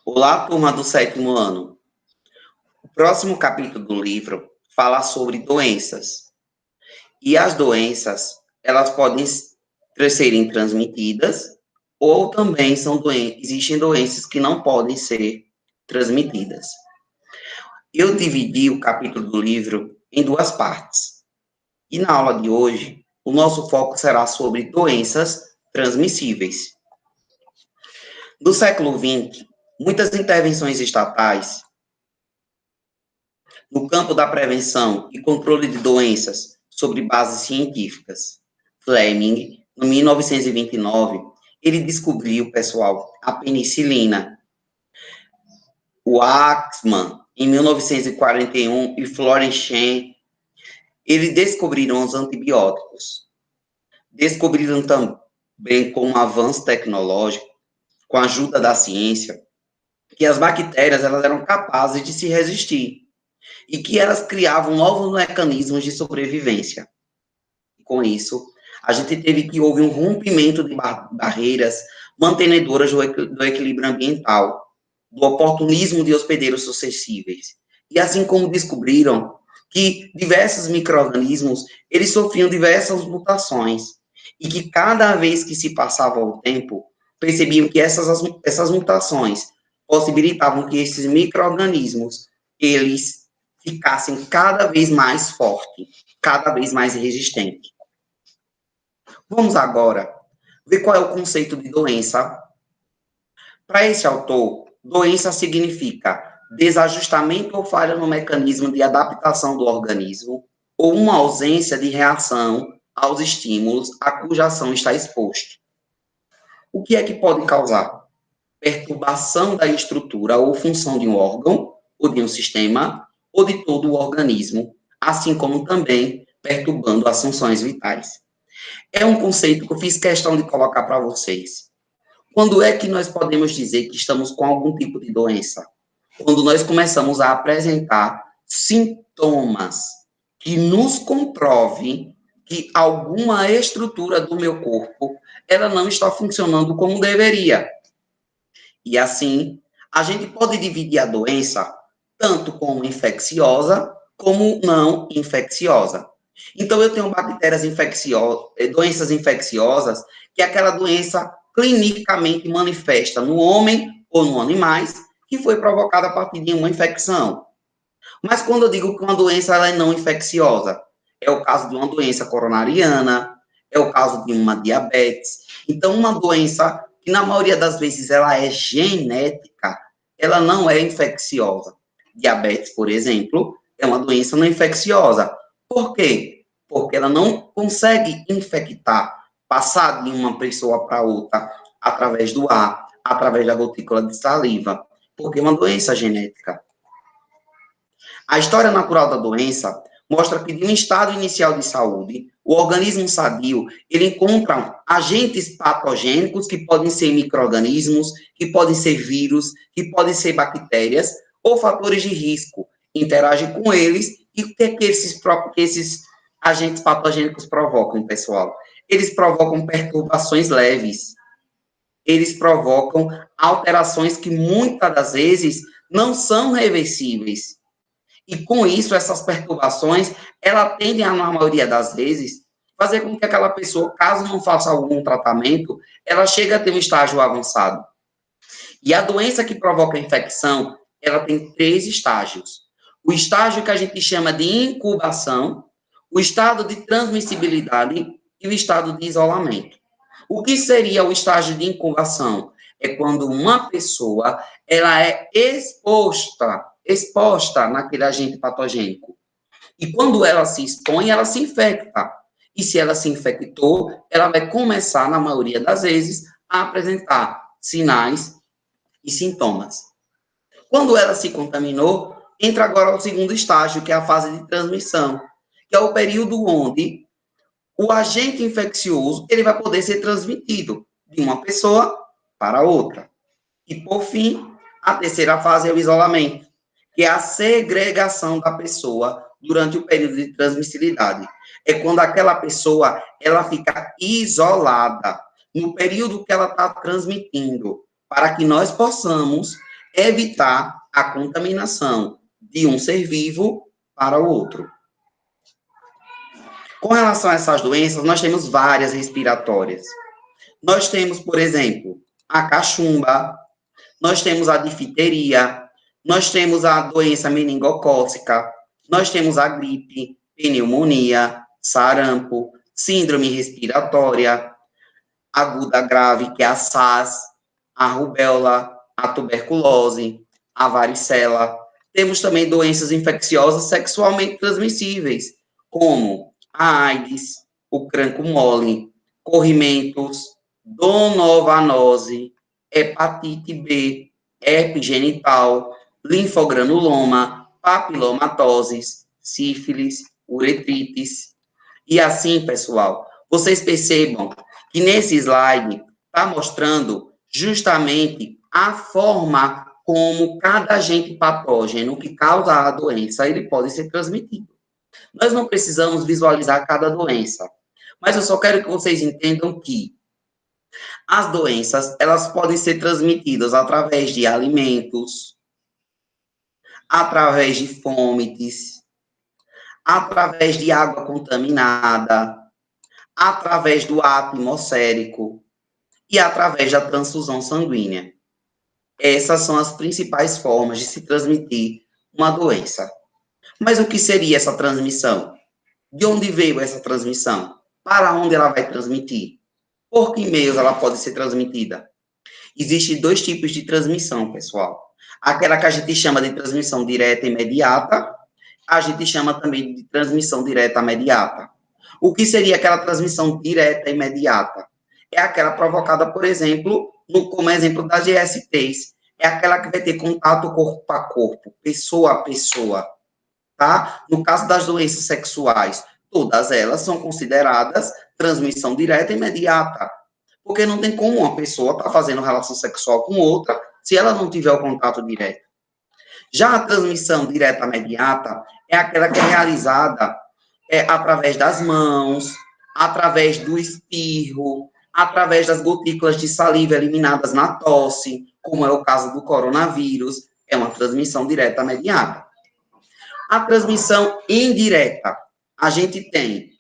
Olá, turma do sétimo ano. O próximo capítulo do livro fala sobre doenças. E as doenças, elas podem serem transmitidas ou também existem doenças que não podem ser transmitidas. Eu dividi o capítulo do livro em duas partes. E na aula de hoje, o nosso foco será sobre doenças transmissíveis. No século XX, muitas intervenções estatais no campo da prevenção e controle de doenças sobre bases científicas. Fleming, em 1929, ele descobriu, pessoal, a penicilina. O Axman, em 1941, e Florence, eles descobriram os antibióticos. Descobriram também, com um avanço tecnológico, com a ajuda da ciência, que as bactérias elas eram capazes de se resistir e que elas criavam novos mecanismos de sobrevivência. Com isso, a gente teve que houve um rompimento de barreiras mantenedoras do equilíbrio ambiental, do oportunismo de hospedeiros sucessíveis. E assim como descobriram que diversos micro-organismos, eles sofriam diversas mutações, e que cada vez que se passava o tempo, percebiam que essas mutações possibilitavam que esses micro-organismos, eles ficassem cada vez mais fortes, cada vez mais resistentes. Vamos agora ver qual é o conceito de doença. Para esse autor, doença significa desajustamento ou falha no mecanismo de adaptação do organismo ou uma ausência de reação aos estímulos a cuja ação está exposto. O que é que pode causar? Perturbação da estrutura ou função de um órgão, ou de um sistema, ou de todo o organismo, assim como também perturbando as funções vitais. É um conceito que eu fiz questão de colocar para vocês. Quando é que nós podemos dizer que estamos com algum tipo de doença? Quando nós começamos a apresentar sintomas que nos comprovem que alguma estrutura do meu corpo, ela não está funcionando como deveria. E assim, a gente pode dividir a doença tanto como infecciosa, como não infecciosa. Então, eu tenho bactérias infecciosas, doenças infecciosas, que é aquela doença clinicamente manifesta no homem ou no animais, que foi provocada a partir de uma infecção. Mas quando eu digo que uma doença ela é não infecciosa, é o caso de uma doença coronariana, é o caso de uma diabetes. Então, uma doença que na maioria das vezes ela é genética, ela não é infecciosa. Diabetes, por exemplo, é uma doença não infecciosa. Por quê? Porque ela não consegue infectar, passar de uma pessoa para outra através do ar, através da gotícula de saliva, porque é uma doença genética. A história natural da doença mostra que, de um estado inicial de saúde, o organismo sadio, ele encontra agentes patogênicos, que podem ser micro-organismos, que podem ser vírus, que podem ser bactérias, ou fatores de risco, interage com eles, e o que é que esses agentes patogênicos provocam, pessoal? Eles provocam perturbações leves, eles provocam alterações que, muitas das vezes, não são reversíveis. E com isso, essas perturbações, ela tendem a, na maioria das vezes, fazer com que aquela pessoa, caso não faça algum tratamento, ela chegue a ter um estágio avançado. E a doença que provoca a infecção, ela tem 3 estágios. O estágio que a gente chama de incubação, o estado de transmissibilidade e o estado de isolamento. O que seria o estágio de incubação? É quando uma pessoa, ela é exposta naquele agente patogênico. E quando ela se expõe, ela se infecta. E se ela se infectou, ela vai começar, na maioria das vezes, a apresentar sinais e sintomas. Quando ela se contaminou, entra agora o segundo estágio, que é a fase de transmissão, que é o período onde o agente infeccioso ele vai poder ser transmitido de uma pessoa para outra. E, por fim, a terceira fase é o isolamento, que é a segregação da pessoa durante o período de transmissibilidade. É quando aquela pessoa ela fica isolada no período que ela está transmitindo, para que nós possamos evitar a contaminação de um ser vivo para o outro. Com relação a essas doenças, nós temos várias respiratórias. Nós temos, por exemplo, a cachumba, nós temos a difteria, nós temos a doença meningocócica, nós temos a gripe, pneumonia, sarampo, síndrome respiratória aguda grave, que é a SARS, a rubéola, a tuberculose, a varicela. Temos também doenças infecciosas sexualmente transmissíveis, como a AIDS, o cancro mole, corrimentos, donovanose, hepatite B, herpes genital, linfogranuloma, papilomatoses, sífilis, uretrites. E assim, pessoal, vocês percebam que nesse slide está mostrando justamente a forma como cada agente patógeno que causa a doença, ele pode ser transmitido. Nós não precisamos visualizar cada doença, mas eu só quero que vocês entendam que as doenças, elas podem ser transmitidas através de alimentos, através de fomites, através de água contaminada, através do ar atmosférico e através da transfusão sanguínea. Essas são as principais formas de se transmitir uma doença. Mas o que seria essa transmissão? De onde veio essa transmissão? Para onde ela vai transmitir? Por que meios ela pode ser transmitida? Existem dois tipos de transmissão, pessoal. Aquela que a gente chama de transmissão direta e imediata, a gente chama também de transmissão direta imediata. O que seria aquela transmissão direta e imediata? É aquela provocada, por exemplo, como exemplo das GSTs. É aquela que vai ter contato corpo a corpo, pessoa a pessoa, tá? No caso das doenças sexuais, todas elas são consideradas transmissão direta e imediata. Porque não tem como uma pessoa estar fazendo relação sexual com outra se ela não tiver o contato direto. Já a transmissão direta imediata é aquela que é realizada através das mãos, através do espirro, através das gotículas de saliva eliminadas na tosse, como é o caso do coronavírus, é uma transmissão direta imediata. A transmissão indireta, a gente tem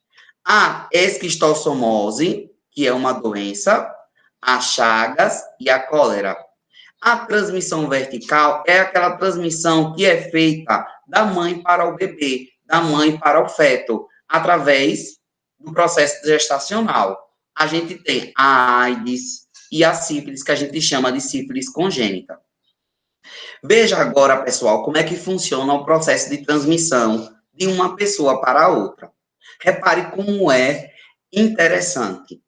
a esquistossomose, que é uma doença, a Chagas e a cólera. A transmissão vertical é aquela transmissão que é feita da mãe para o bebê, da mãe para o feto, através do processo gestacional. A gente tem a AIDS e a sífilis, que a gente chama de sífilis congênita. Veja agora, pessoal, como é que funciona o processo de transmissão de uma pessoa para a outra. Repare como é interessante.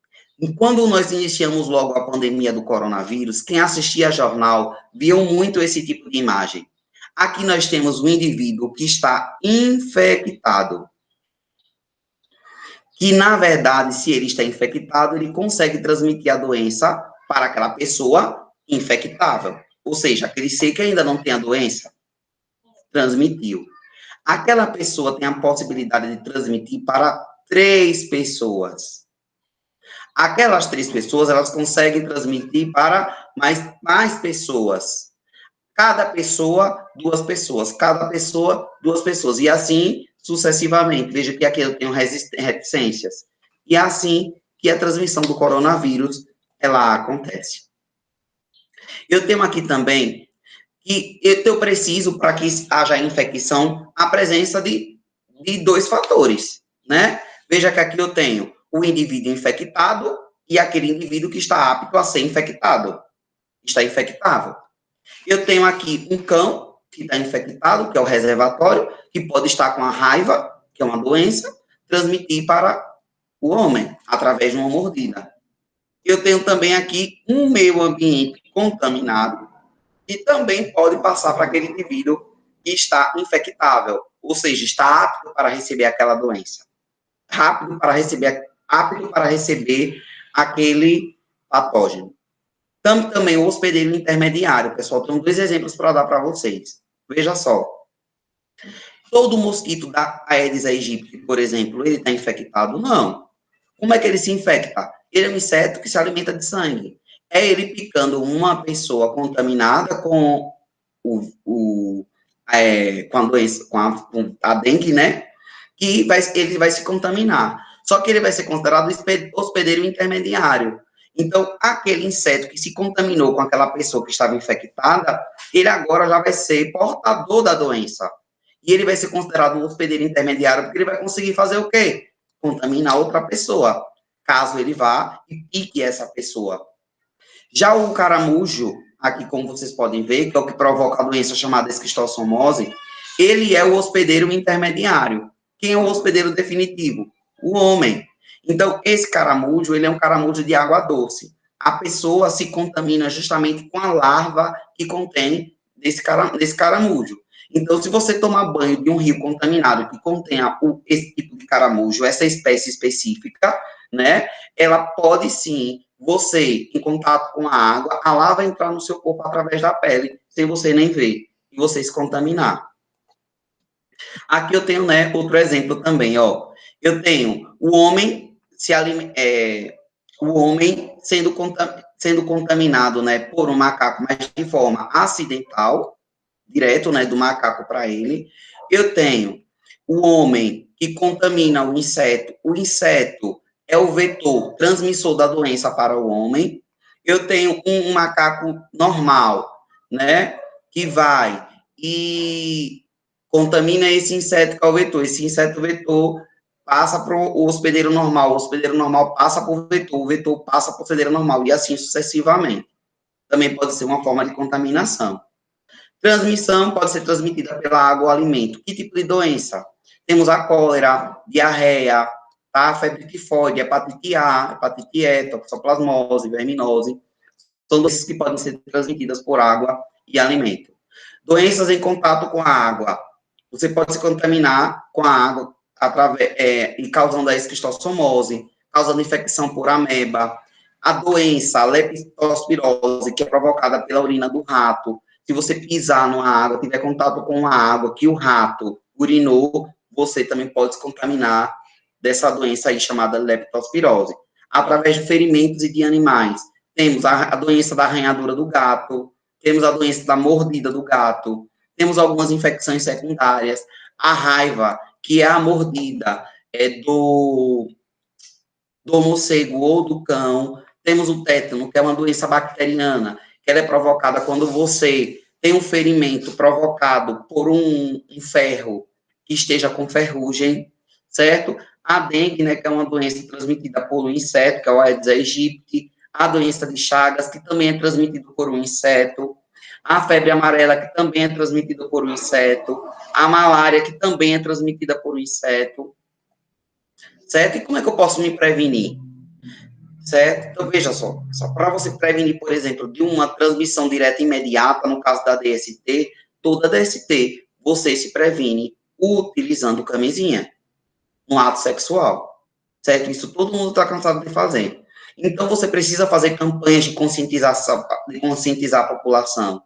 Quando nós iniciamos logo a pandemia do coronavírus, quem assistia a jornal viu muito esse tipo de imagem. Aqui nós temos um indivíduo que está infectado. Que, na verdade, se ele está infectado, ele consegue transmitir a doença para aquela pessoa infectável. Ou seja, aquele ser que ainda não tem a doença, transmitiu. Aquela pessoa tem a possibilidade de transmitir para 3 pessoas. Aquelas 3 pessoas, elas conseguem transmitir para mais pessoas. Cada pessoa, 2 pessoas. Cada pessoa, 2 pessoas. E assim, sucessivamente. Veja que aqui eu tenho reticências. E é assim que a transmissão do coronavírus, ela acontece. Eu tenho aqui também que eu preciso, para que haja infecção, a presença de 2 fatores, né? Veja que aqui eu tenho o indivíduo infectado e aquele indivíduo que está apto a ser infectado. Está infectável. Eu tenho aqui um cão que está infectado, que é o reservatório, que pode estar com a raiva, que é uma doença, transmitir para o homem, através de uma mordida. Eu tenho também aqui um meio ambiente contaminado, que também pode passar para aquele indivíduo que está infectável, ou seja, está apto para receber aquela doença. Apto para receber aquele patógeno. Também o hospedeiro intermediário, pessoal, tem 2 exemplos para dar para vocês. Veja só. Todo mosquito da Aedes aegypti, por exemplo, ele está infectado? Não. Como é que ele se infecta? Ele é um inseto que se alimenta de sangue. É ele picando uma pessoa contaminada com com a doença, com a dengue, né? Que ele vai se contaminar. Só que ele vai ser considerado hospedeiro intermediário. Então, aquele inseto que se contaminou com aquela pessoa que estava infectada, ele agora já vai ser portador da doença. E ele vai ser considerado um hospedeiro intermediário, porque ele vai conseguir fazer o quê? Contaminar outra pessoa, caso ele vá e pique essa pessoa. Já o caramujo, aqui como vocês podem ver, que é o que provoca a doença chamada esquistossomose, ele é o hospedeiro intermediário. Quem é o hospedeiro definitivo? O homem. Então, esse caramujo, ele é um caramujo de água doce. A pessoa se contamina justamente com a larva que contém desse caramujo. Então, se você tomar banho de um rio contaminado que contenha esse tipo de caramujo, essa espécie específica, né, ela pode sim, você, em contato com a água, a larva entrar no seu corpo através da pele, sem você nem ver, e você se contaminar. Aqui eu tenho, né, outro exemplo também, ó. Eu tenho o homem sendo contaminado, né, por um macaco, mas de forma acidental, direto, né, do macaco para ele. Eu tenho o homem que contamina o inseto é o vetor transmissor da doença para o homem. Eu tenho um macaco normal, né, que vai e contamina esse inseto que é o vetor. Esse inseto vetor passa para o hospedeiro normal passa para o vetor passa para o hospedeiro normal, e assim sucessivamente. Também pode ser uma forma de contaminação. Transmissão pode ser transmitida pela água ou alimento. Que tipo de doença? Temos a cólera, diarreia, tá? Febre tifoide, hepatite A, hepatite E, toxoplasmose, verminose. São doenças que podem ser transmitidas por água e alimento. Doenças em contato com a água. Você pode se contaminar com a água e causando a esquistossomose, causando infecção por ameba. A doença, a leptospirose, que é provocada pela urina do rato. Se você pisar numa água, tiver contato com uma água que o rato urinou, você também pode se contaminar dessa doença aí chamada leptospirose. Através de ferimentos e de animais. Temos a doença da arranhadura do gato, temos a doença da mordida do gato, temos algumas infecções secundárias, a raiva, que é a mordida do morcego ou do cão, temos o tétano, que é uma doença bacteriana, que ela é provocada quando você tem um ferimento provocado por um ferro que esteja com ferrugem, certo? A dengue, né, que é uma doença transmitida por um inseto, que é o Aedes aegypti, a doença de Chagas, que também é transmitida por um inseto, a febre amarela, que também é transmitida por um inseto, a malária, que também é transmitida por um inseto, certo? E como é que eu posso me prevenir? Certo? Então, veja só para você prevenir, por exemplo, de uma transmissão direta imediata, no caso da DST, toda DST, você se previne utilizando camisinha no ato sexual, certo? Isso todo mundo está cansado de fazer. Então, você precisa fazer campanhas de conscientização, de conscientizar a população,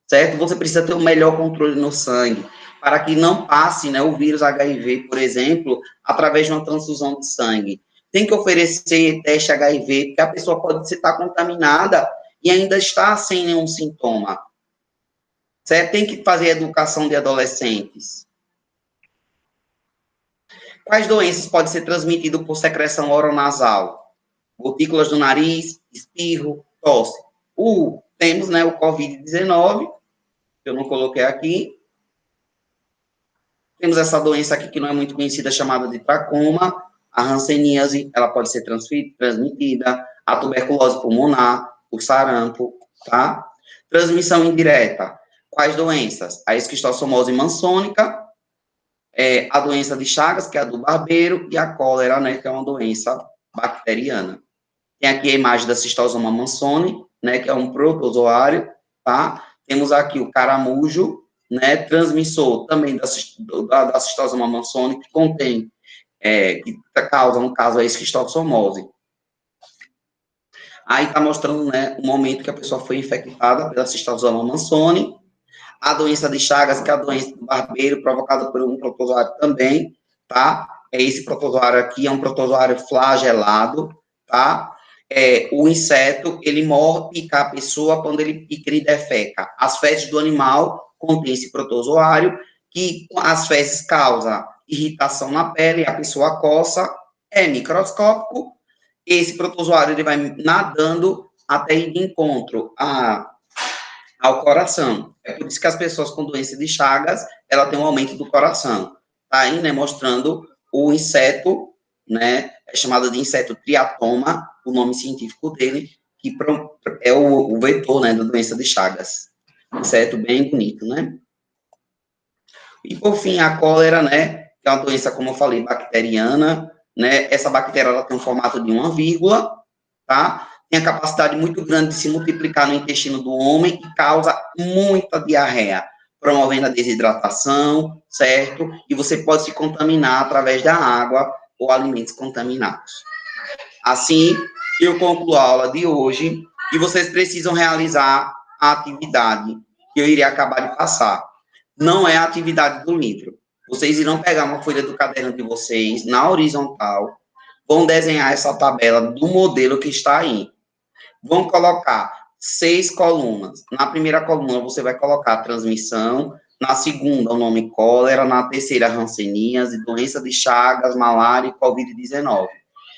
certo? Você precisa ter o melhor controle no sangue, para que não passe, né, o vírus HIV, por exemplo, através de uma transfusão de sangue. Tem que oferecer teste HIV, porque a pessoa pode estar contaminada e ainda está sem nenhum sintoma, certo? Tem que fazer educação de adolescentes. Quais doenças podem ser transmitidas por secreção oronasal? Gotículas do nariz, espirro, tosse. Temos, né, o COVID-19, que eu não coloquei aqui. Temos essa doença aqui que não é muito conhecida, chamada de tracoma. A hanseníase, ela pode ser transmitida. A tuberculose pulmonar, o sarampo, tá? Transmissão indireta. Quais doenças? A esquistossomose mansônica, a doença de Chagas, que é a do barbeiro, e a cólera, né, que é uma doença bacteriana. Tem aqui a imagem da cistosoma mansoni, né, que é um protozoário, tá? Temos aqui o caramujo, né, transmissor também da cistosoma mansoni, que contém, que causa, no caso, a esquistossomose. Aí está mostrando, né, o momento que a pessoa foi infectada pela cistosoma mansoni, a doença de Chagas, que é a doença do barbeiro, provocada por um protozoário também, tá? Esse protozoário aqui é um protozoário flagelado, tá? O inseto, ele morre, pica a pessoa, quando ele pica, ele defeca as fezes do animal contém esse protozoário, que as fezes causam irritação na pele, a pessoa coça, é microscópico, esse protozoário ele vai nadando até ir de encontro ao coração. É por isso que as pessoas com doença de Chagas, ela tem um aumento do coração. Tá aí, né, mostrando o inseto, né, é chamado de inseto triatoma, o nome científico dele, que é o vetor, né, da doença de Chagas. Inseto bem bonito, né? E, por fim, a cólera, né, que é uma doença, como eu falei, bacteriana, né? Essa bactéria, ela tem um formato de uma vírgula, tá? Tem a capacidade muito grande de se multiplicar no intestino do homem e causa muita diarreia, promovendo a desidratação, certo? E você pode se contaminar através da água ou alimentos contaminados. Assim, eu concluo a aula de hoje e vocês precisam realizar a atividade que eu irei acabar de passar. Não é a atividade do livro. Vocês irão pegar uma folha do caderno de vocês, na horizontal, vão desenhar essa tabela do modelo que está aí. Vão colocar 6 colunas. Na primeira coluna, você vai colocar a transmissão, na segunda, o nome cólera, na terceira, hanseníase, doença de Chagas, malária e Covid-19.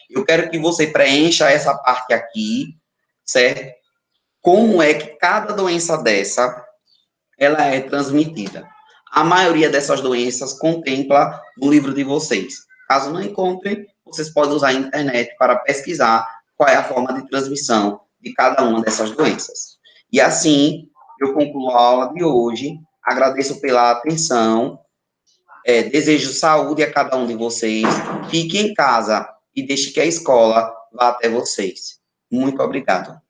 Eu quero que você preencha essa parte aqui, certo? Como é que cada doença dessa, ela é transmitida? A maioria dessas doenças contempla no livro de vocês. Caso não encontrem, vocês podem usar a internet para pesquisar qual é a forma de transmissão de cada uma dessas doenças. E assim, eu concluo a aula de hoje. Agradeço pela atenção. Desejo saúde a cada um de vocês. Fique em casa e deixe que a escola vá até vocês. Muito obrigado.